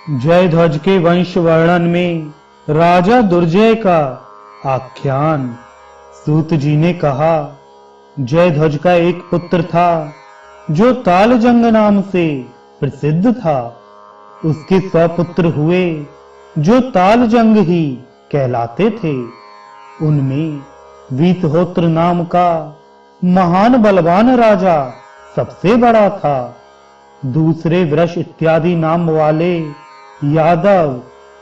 जयध्वज के वंश वर्णन में राजा दुर्जय का आख्यान। सूत जी ने कहा, जयध्वज का एक पुत्र था जो तालजंग नाम से प्रसिद्ध था। उसके 100 पुत्र हुए जो तालजंग ही कहलाते थे। उनमें वीतहोत्र नाम का महान बलवान राजा सबसे बड़ा था। दूसरे वृष इत्यादि नाम वाले यादव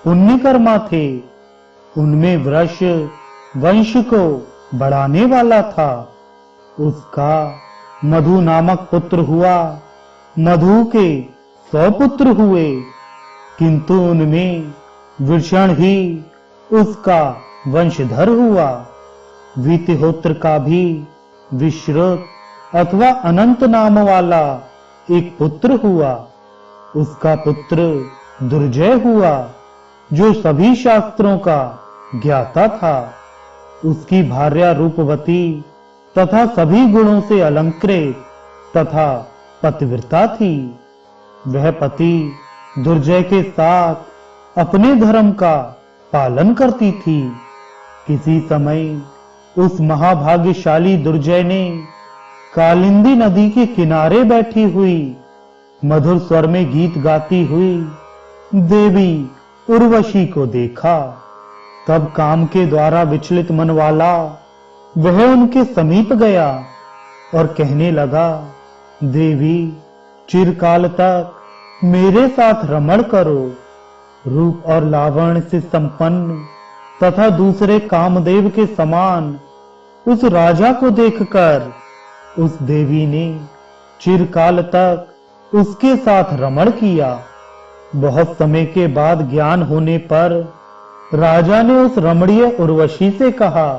पुण्यकर्मा थे। उनमें वृष वंश को बढ़ाने वाला था। उसका मधु नामक पुत्र हुआ। मधु के 100 पुत्र हुए, किंतु उनमें वृषण ही उसका वंशधर हुआ। वीतहोत्र का भी विश्रुत अथवा अनंत नाम वाला एक पुत्र हुआ। उसका पुत्र दुर्जय हुआ, जो सभी शास्त्रों का ज्ञाता था। उसकी भार्या रूपवती तथा सभी गुणों से अलंकृत तथा पतिव्रता थी। वह पति दुर्जय के साथ अपने धर्म का पालन करती थी। किसी समय उस महाभाग्यशाली दुर्जय ने कालिंदी नदी के किनारे बैठी हुई मधुर स्वर में गीत गाती हुई देवी उर्वशी को देखा। तब काम के द्वारा विचलित मन वाला वह उनके समीप गया और कहने लगा, देवी, चिरकाल तक मेरे साथ रमण करो। रूप और लावण्य से संपन्न तथा दूसरे कामदेव के समान उस राजा को देखकर उस देवी ने चिरकाल तक उसके साथ रमण किया। बहुत समय के बाद ज्ञान होने पर राजा ने उस रमणीय उर्वशी से कहा,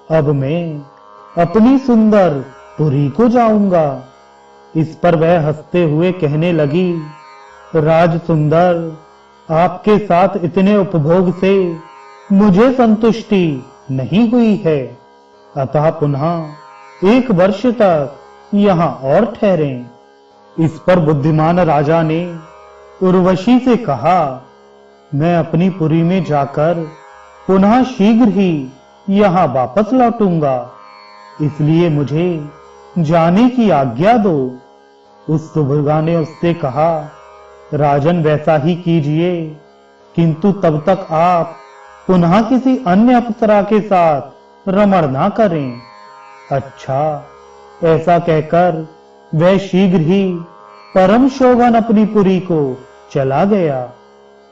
अब मैं अपनी सुंदर पुरी को जाऊंगा। इस पर वह हंसते हुए कहने लगी, राज सुंदर, आपके साथ इतने उपभोग से मुझे संतुष्टि नहीं हुई है, अतः पुनः 1 वर्ष तक यहाँ और ठहरें। इस पर बुद्धिमान राजा ने उर्वशी से कहा, मैं अपनी पुरी में जाकर पुनः शीघ्र ही यहाँ वापस लौटूंगा, इसलिए मुझे जाने की आज्ञा दो। उस सुभगा ने उससे कहा, राजन, वैसा ही कीजिए, किंतु तब तक आप पुनः किसी अन्य अप्सरा के साथ रमण ना करें। अच्छा, ऐसा कहकर वह शीघ्र ही परम शोभन अपनी पुरी को चला गया।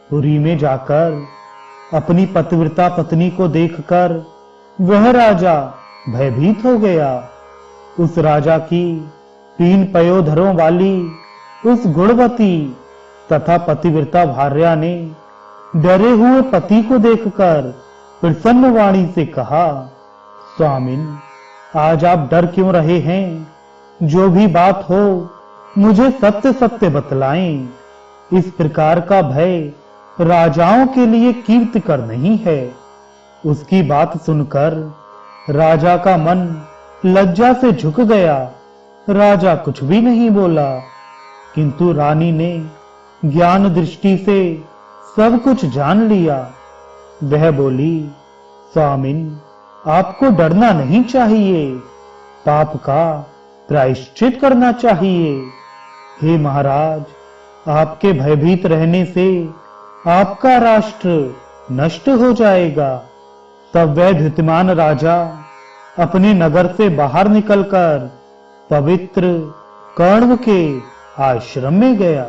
पुरी में जाकर अपनी पतिव्रता पत्नी को देखकर वह राजा भयभीत हो गया। उस राजा की 3 पयोधरों वाली उस गुणवती तथा पतिव्रता भार्या ने डरे हुए पति को देखकर प्रसन्न वाणी से कहा, स्वामिन, आज आप डर क्यों रहे हैं? जो भी बात हो मुझे सत्य सत्य बतलाएं। इस प्रकार का भय राजाओं के लिए कीर्तिकर नहीं है। उसकी बात सुनकर राजा का मन लज्जा से झुक गया। राजा कुछ भी नहीं बोला, किंतु रानी ने ज्ञान दृष्टि से सब कुछ जान लिया। वह बोली, स्वामिन, आपको डरना नहीं चाहिए, पाप का प्रायश्चित करना चाहिए। हे महाराज, आपके भयभीत रहने से आपका राष्ट्र नष्ट हो जाएगा। तब वह धृतिमान राजा अपने नगर से बाहर निकलकर पवित्र कण्व के आश्रम में गया।